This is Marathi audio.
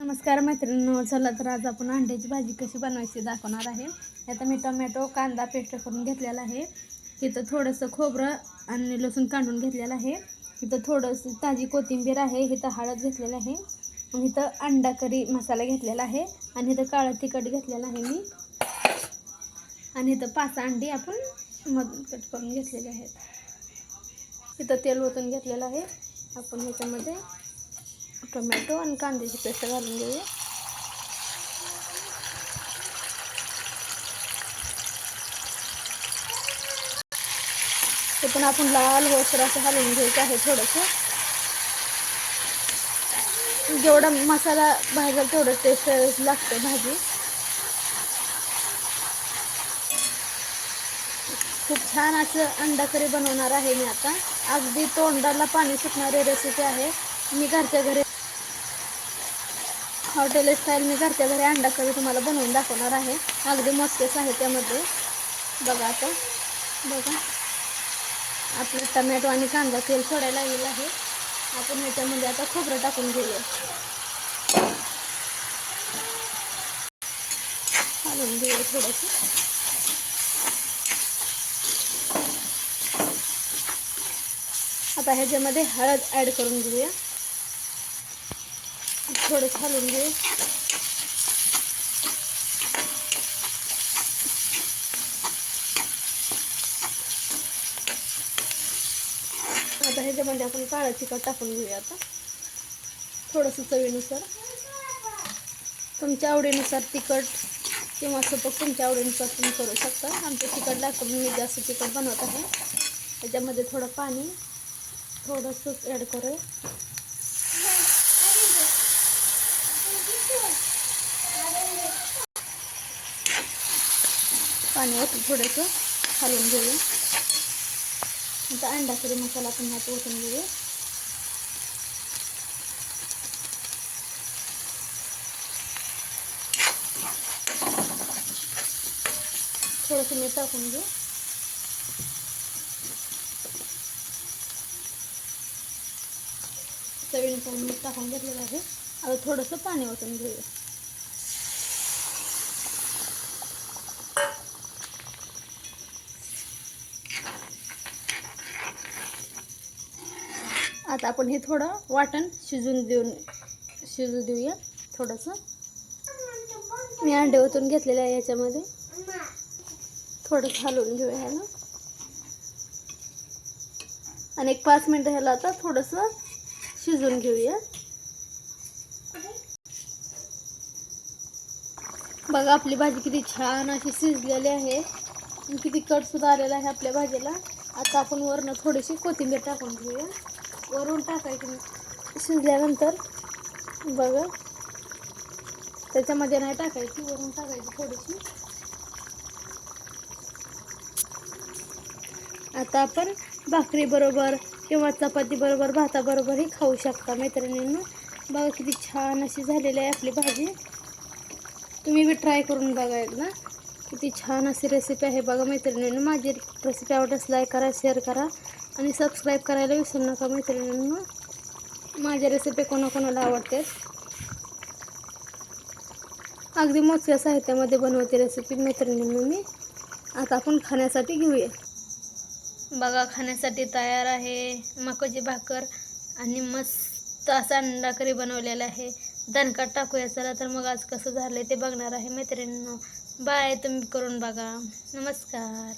नमस्कार मैत्रिणींनो, चला तर आज आपण अंड्याची भाजी कशी बनवायची दाखवणार आहे। आता मी टोमॅटो कांदा पेस्ट करून घेतलेला आहे। इथं थोडंसं खोबरं आणि लसूण काढून घेतलेलं आहे। इथं थोडंसं ताजी कोथिंबीर आहे। इथं हळद घेतलेलं आहे आणि इथं अंडा करी मसाला घेतलेला आहे आणि इथं काळं तिखट घेतलेलं आहे मी आणि इथं 5 अंडी आपण मधून कट करून घेतलेले आहेत। इथं तेल ओतून घेतलेलं आहे। आपण ह्याच्यामध्ये टोमॅटो आणि कांद्याची पेस्ट घालून घेऊया। ते पण आपण लाल होसर असं घालून घ्यायचं आहे। थोडंसं जेवढा मसाला भाजेल तेवढं टेस्ट लागते भाजी। खूप छान असं अंडा करी बनवणार आहे मी आता। अगदी तोंडाला पाणी सुटणारी रेसिपी आहे। मी घरच्या घरी हॉटेल स्टाईल मी घरच्या घरी अंडा करी तुम्हाला बनवून दाखवणार आहे। अगदी मस्तच आहे त्यामध्ये। बघा आता बघा आपलं टोमॅटो आणि कांदा तेल सोडायला लागलेलं आहे। आपण ह्याच्यामध्ये आता खोबरं टाकून घेऊया। घालून घेऊया थोडंसं। आता ह्याच्यामध्ये हळद ॲड करून घेऊया। थोडं घालून घेऊ। आता ह्याच्यामध्ये आपण काळं तिखट टाकून घेऊया। आता थोडंसं चवीनुसार, तुमच्या आवडीनुसार तिखट किंवा सपक तुमच्या आवडीनुसार तुम्ही करू शकता। आमचं तिखट लागतं म्हणून मी जास्त तिखट बनवत आहे। त्याच्यामध्ये थोडं पाणी थोडंसं ॲड करूया। पाणी ओतून थोडंसं घालून घेऊया। आता अंडा करी मसाला आपण ह्यात ओतून घेऊया। थोडंसं मीठ टाकून घेऊ। चवीनुसार मीठ टाकून घेतलेलं आहे। आता थोडंसं पाणी ओतून घेऊया। आता आपण हे थोडं वाटण शिजू देऊया। थोडंसं मी अंडे ओतून घेतलेले आहे। याच्यामध्ये थोडं घालून घेऊया ह्याला आणि एक 5 मिनिटं ह्याला आता थोडंसं शिजून घेऊया। बघा आपली भाजी किती छान अशी शिजलेली आहे आणि किती कट सुद्धा आलेला आहे आपल्या भाजीला। आता आपण वरून थोडीशी कोथिंबीर टाकून घेऊया। वरून टाकायची शिजल्यानंतर बघा, त्याच्यामध्ये नाही टाकायची, वरून टाकायची थोडीशी। आता आपण भाकरी बरोबर किंवा चपाती बरोबर भाताबरोबरही खाऊ शकता मैत्रिणींनो। बघा किती छान अशी झालेली आहे आपली भाजी। तुम्ही बी ट्राय करून बघा एकदा। किती छान अशी रेसिपी आहे बघा मैत्रिणींनो। माझी रेसिपी आवडल्यास लाईक करा, शेअर करा आणि सबस्क्राईब करायला विसरू नका मैत्रिणींनो। माझ्या रेसिपी कोणाकोणाला आवडते। अगदी मोजक्या साहित्यामध्ये बनवते रेसिपी मैत्रिणींनो मी। आता आपण खाण्यासाठी घेऊया। बघा खाण्यासाठी तयार आहे मकाची भाकर आणि मस्त असा अंडा करी बनवलेला आहे। दणकात टाकूया चला तर मग आज कसं झालंय ते बघणार आहे मैत्रिणींनो। बाय, तुम्ही करून बघा। नमस्कार।